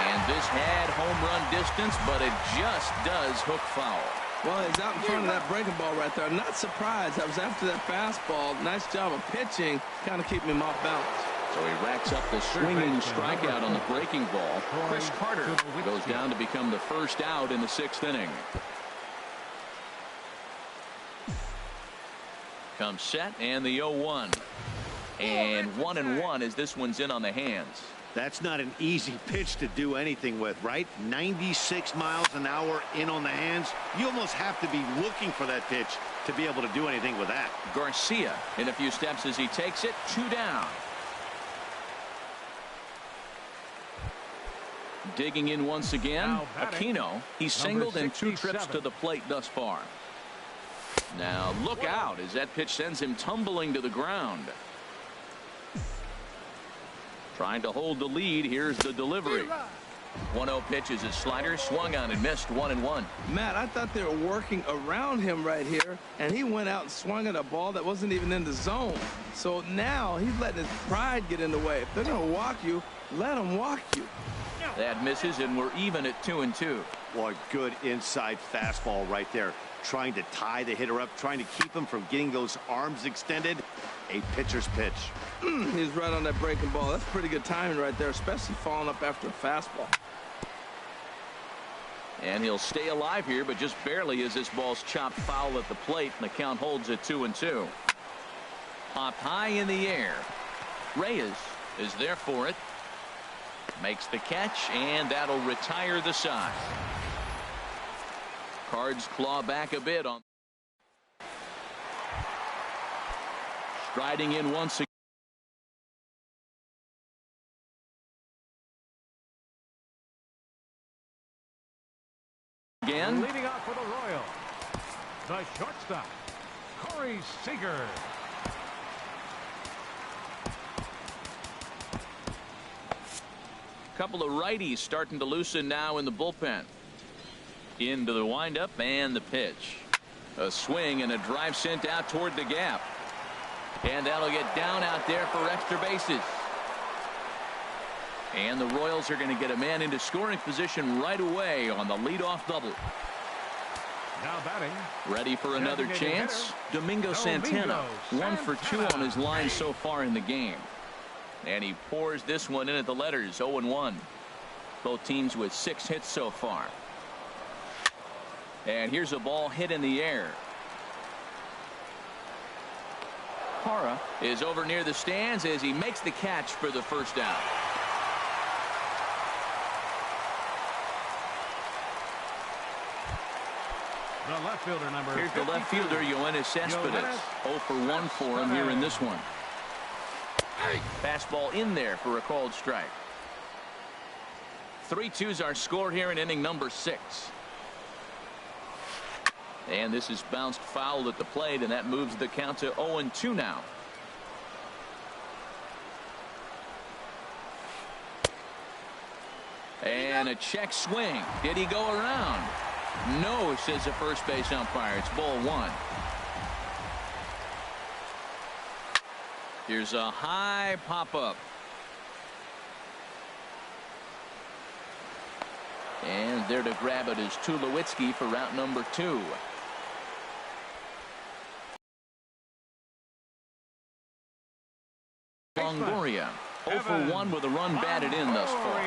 And this had home run distance, but it just does hook foul. Well, he's out in front of that breaking ball right there. Not surprised. I was after that fastball. Nice job of pitching, kind of keeping him off balance. So he racks up the swinging strikeout on the breaking ball. Chris Carter goes down to become the first out in the 6th inning. Comes set and the 0-1. And 1-1 as this one's in on the hands. That's not an easy pitch to do anything with, right? 96 miles an hour in on the hands. You almost have to be looking for that pitch to be able to do anything with that. Garcia in a few steps as he takes it. 2 down. Digging in once again. Aquino. He's singled in 2 trips to the plate thus far. Now look out as that pitch sends him tumbling to the ground. Trying to hold the lead. Here's the delivery. 1-0 pitch is his slider. Swung on and missed. 1-1. Matt, I thought they were working around him right here, and he went out and swung at a ball that wasn't even in the zone. So now he's letting his pride get in the way. If they're going to walk you, let them walk you. That misses, and we're even at 2-2. Boy, good inside fastball right there. Trying to tie the hitter up, trying to keep him from getting those arms extended. A pitcher's pitch. He's right on that breaking ball. That's pretty good timing right there, especially falling up after a fastball. And he'll stay alive here, but just barely as this ball's chopped foul at the plate, and the count holds at 2-2. Popped high in the air. Reyes is there for it. Makes the catch, and that'll retire the side. Cards claw back a bit on. Striding in once again. Leading off for the Royals, the shortstop, Corey Seager. Couple of righties starting to loosen now in the bullpen. Into the windup and the pitch. A swing and a drive sent out toward the gap. And that'll get down out there for extra bases. And the Royals are going to get a man into scoring position right away on the leadoff double. Now batting. Ready for another chance. Domingo Santana, 1 for 2 on his line so far in the game. And he pours this one in at the letters, 0-1. Both teams with 6 hits so far. And here's a ball hit in the air. Parra is over near the stands as he makes the catch for the first out. The left fielder, number Here's 52. the left fielder, Yoenis Cespedes. 0 for 1 for him here in this one. Fastball in there for a called strike. 3-2's our score here in inning number 6. And this is bounced foul at the plate, and that moves the count to 0-2 now. And a check swing. Did he go around? No, says the first base umpire. It's ball 1. Here's a high pop-up. And there to grab it is Tulowitzki for route number 2. Longoria 0 for 1 with a run batted in thus far.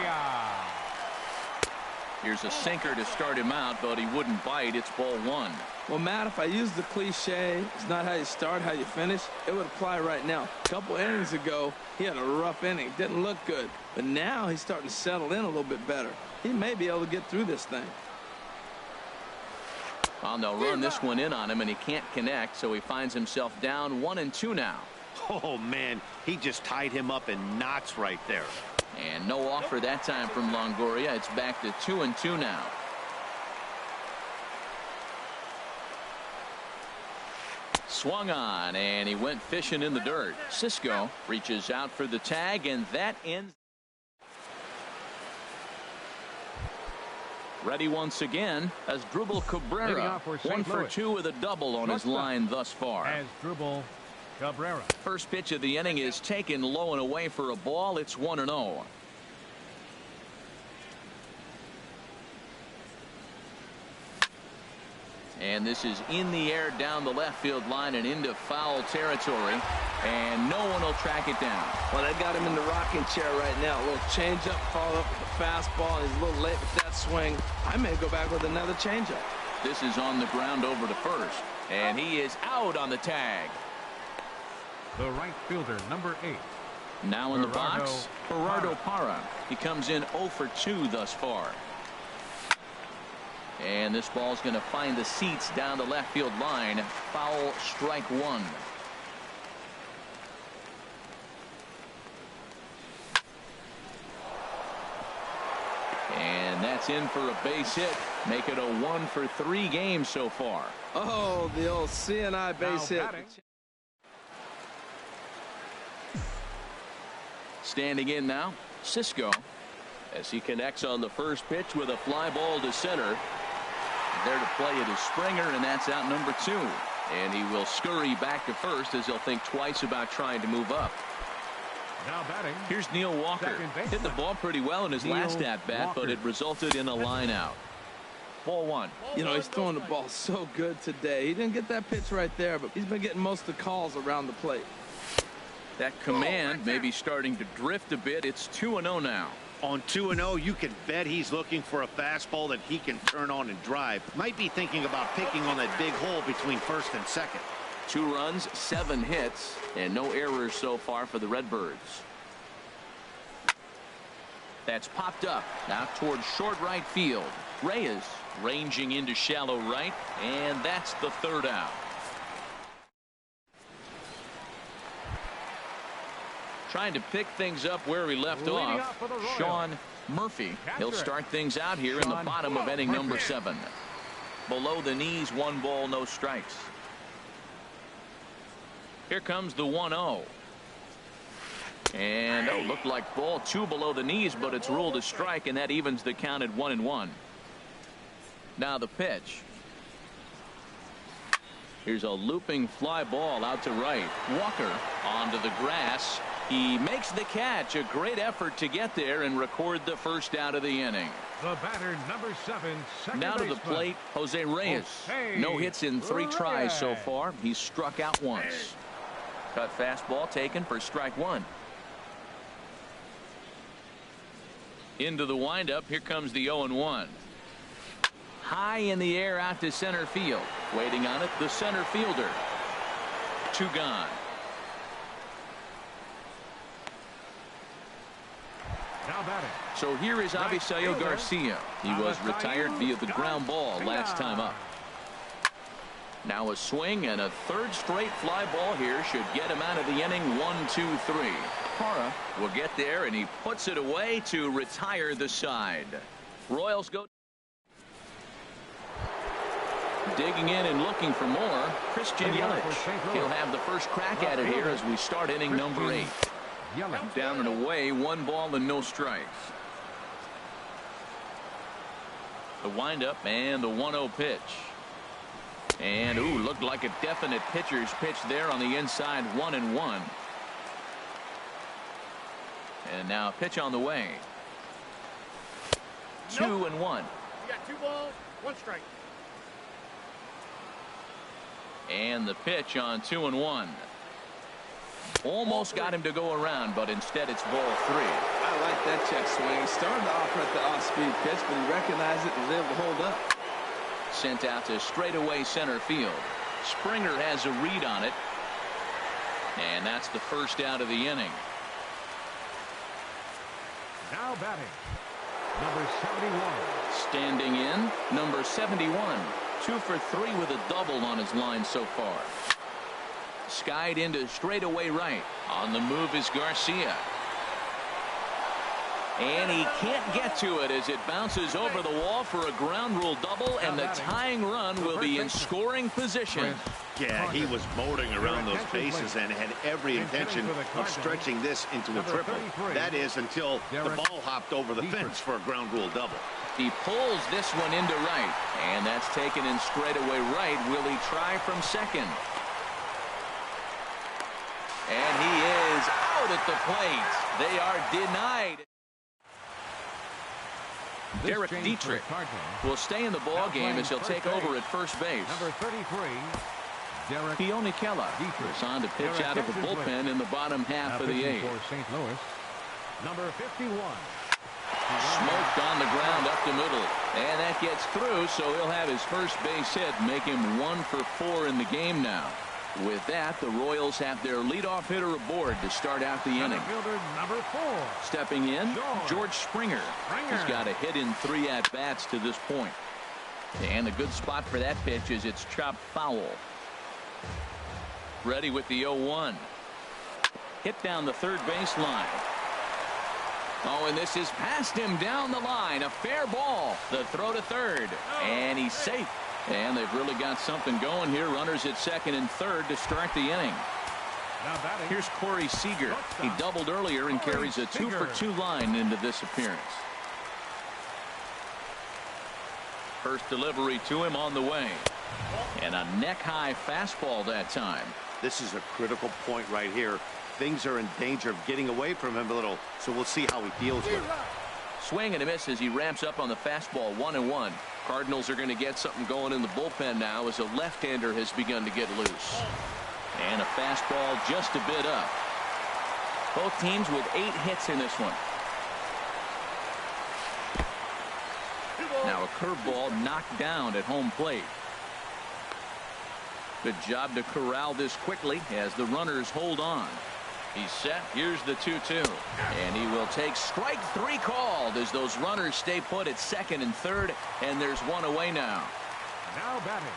Here's a sinker to start him out, but he wouldn't bite. It's ball 1. Well, Matt, if I use the cliche, it's not how you start, how you finish, it would apply right now. A couple innings ago, he had a rough inning. Didn't look good. But now he's starting to settle in a little bit better. He may be able to get through this thing. Well, they'll run this one in on him, and he can't connect, so he finds himself down 1-2 now. Oh, man, he just tied him up in knots right there. And no offer that time from Longoria. It's back to 2-2 now. Swung on, and he went fishing in the dirt. Cisco reaches out for the tag, and that ends. Ready once again as Drubal Cabrera, 1 for 2 with a double on his line thus far. As Drubal Cabrera. First pitch of the inning is taken low and away for a ball. It's 1-0. And this is in the air down the left field line and into foul territory, and no one will track it down. Well, they got him in the rocking chair right now. A little changeup, followed up with the fastball. He's a little late with that swing. I may go back with another changeup. This is on the ground over to first, and he is out on the tag. The right fielder, number 8. Now in the box, Gerardo Parra. He comes in 0 for 2 thus far. And this ball's going to find the seats down the left field line. Foul, strike 1. And that's in for a base hit. Make it a 1 for 3 game so far. Oh, the old C&I base hit. Standing in now, Cisco, as he connects on the first pitch with a fly ball to center. There to play it is Springer, and that's out number 2. And he will scurry back to first as he'll think twice about trying to move up. Now batting. Here's Neil Walker. Hit the ball pretty well in his last at-bat, but it resulted in a line out. Ball one. You know, he's throwing the ball so good today. He didn't get that pitch right there, but he's been getting most of the calls around the plate. That command may be starting to drift a bit. It's 2-0 now. On 2-0, you can bet he's looking for a fastball that he can turn on and drive. Might be thinking about picking on that big hole between first and second. 2 runs, 7 hits, and no errors so far for the Redbirds. That's popped up now towards short right field. Reyes ranging into shallow right, and that's the 3rd out. Trying to pick things up where he left off, Sean Murphy. He'll start things out here in the bottom of inning number 7. Below the knees, 1 ball, no strikes. Here comes the 1-0. And looked like ball 2 below the knees, but it's ruled a strike, and that evens the count at 1-1. Now the pitch. Here's a looping fly ball out to right. Walker onto the grass. He makes the catch. A great effort to get there and record the 1st out of the inning. The batter, number 7, now to the plate, Jose Reyes. No hits in 3 tries so far. He's struck out once. Cut fastball taken for strike 1. Into the windup. Here comes the 0-1. High in the air out to center field. Waiting on it, the center fielder. 2 gone. Now batting. So here is Avisaíl Garcia. He was retired via the ground ball last time up. Now a swing and a 3rd straight fly ball here should get him out of the inning. 1-2-3. Parra will get there, and he puts it away to retire the side. Royals go. Digging in and looking for more, Christian Yelich. He'll have the first crack at it here as we start inning number 8. Down and away, 1 ball and no strikes. The windup and the 1-0 pitch. And looked like a definite pitcher's pitch there on the inside. 1-1. And now a pitch on the way. 2-1. You got 2 balls, 1 strike. And the pitch on 2-1. Almost got him to go around, but instead it's ball 3. I like that check swing. He started off at the off-speed pitch, but he recognized it and was able to hold up. Sent out to straightaway center field. Springer has a read on it. And that's the 1st out of the inning. Now batting, number 71. Standing in, number 71. 2 for 3 with a double on his line so far. Skied into straightaway right. On the move is Garcia. And he can't get to it as it bounces over the wall for a ground rule double, and the tying run will be in scoring position. Yeah, he was motoring around those bases and had every intention of stretching this into a triple. That is until the ball hopped over the fence for a ground rule double. He pulls this one into right, and that's taken in straightaway right. Will he try from second? And he is out at the plate. They are denied. Derek Dietrich will stay in the ball game as he'll take over at first base. Number 33, Derek Keone Keller is on to pitch out of the bullpen in the bottom half of the 8th. For St. Louis, number 51. Smoked on the ground up the middle, and that gets through, so he'll have his first base hit, make him 1 for 4 in the game now. With that, the Royals have their leadoff hitter aboard to start out the inning. Number 4. Stepping in, George Springer. He's got a hit in 3 at-bats to this point. And a good spot for that pitch is it's chopped foul. Ready with the 0-1. Hit down the third base line. Oh, and this is past him down the line. A fair ball. The throw to third. And he's safe. And they've really got something going here. Runners at second and third to start the inning. Here's Corey Seager. He doubled earlier and carries a 2 for 2 line into this appearance. First delivery to him on the way. And a neck-high fastball that time. This is a critical point right here. things are in danger of getting away from him a little, so we'll see how he deals with it. Swing and a miss as he ramps up on the fastball. 1-1. Cardinals are going to get something going in the bullpen now as a left-hander has begun to get loose. And a fastball just a bit up. Both teams with 8 hits in this one. Now a curveball knocked down at home plate. Good job to corral this quickly as the runners hold on. He's set. Here's the 2-2. And he will take strike 3 called as those runners stay put at second and third. And there's one away now. Now batting.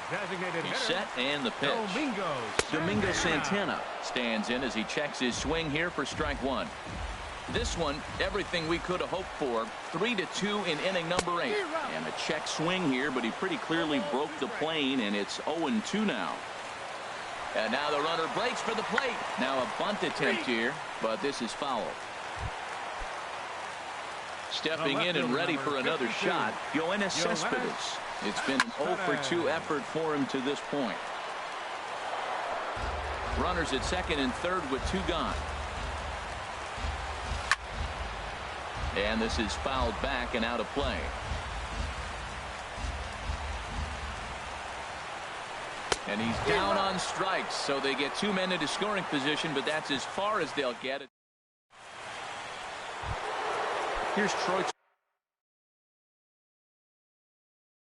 Designated He's hitter. set and the pitch. Domingo Santana stands in as he checks his swing here for strike 1. This one, everything we could have hoped for. 3-2 in inning number 8. And a check swing here, but he pretty clearly broke the plane, and it's 0-2 now. And now the runner breaks for the plate. Now a bunt attempt here, but this is foul. Stepping in and ready for another shot, Yoenis Cespedes. It's been an 0-for-2 effort for him to this point. Runners at second and third with 2 gone. And this is fouled back and out of play. And he's down on strikes, so they get 2 men into scoring position, but that's as far as they'll get it. Here's Troy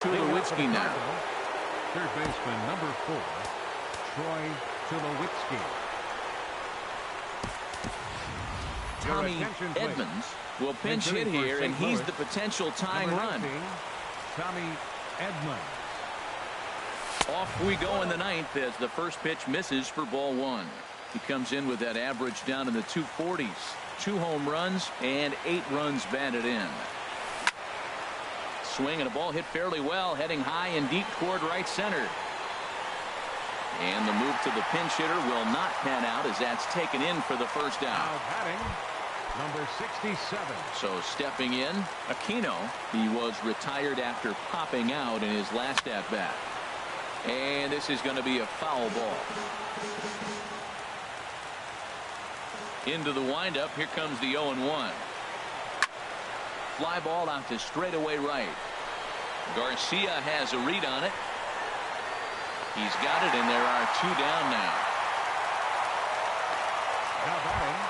Tulowitzki now. Third baseman number 4, Troy Tulowitzki. Tommy Edmonds will pinch hit here, and he's the potential tying run. Tommy Edmonds. Off we go in the 9th as the first pitch misses for ball 1. He comes in with that average down in the 240s. 2 home runs and 8 runs batted in. Swing and a ball hit fairly well, heading high and deep toward right center. And the move to the pinch hitter will not pan out as that's taken in for the first out. Now batting, number 67. So stepping in, Aquino. He was retired after popping out in his last at-bat. And this is going to be a foul ball. Into the windup. Here comes the 0-1. Fly ball out to straightaway right. Garcia has a read on it. He's got it, and there are 2 down now. Now batting,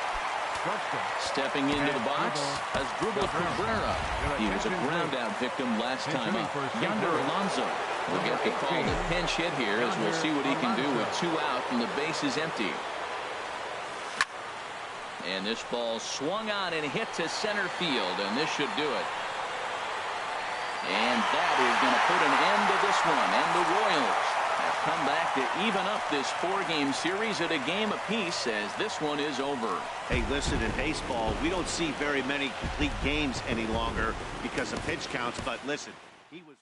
stepping into the box, Asdrubal Cabrera. He was a ground-out victim last time up. Yonder Alonso will get the call to pinch hit here as we'll see what he can do with 2 out and the base is empty. And this ball swung on and hit to center field, and this should do it. And that is going to put an end to this one, and the Royals have come back to even up this 4-game series at a game apiece as this one is over. Hey, listen, in baseball, we don't see very many complete games any longer because of pitch counts, but listen, he was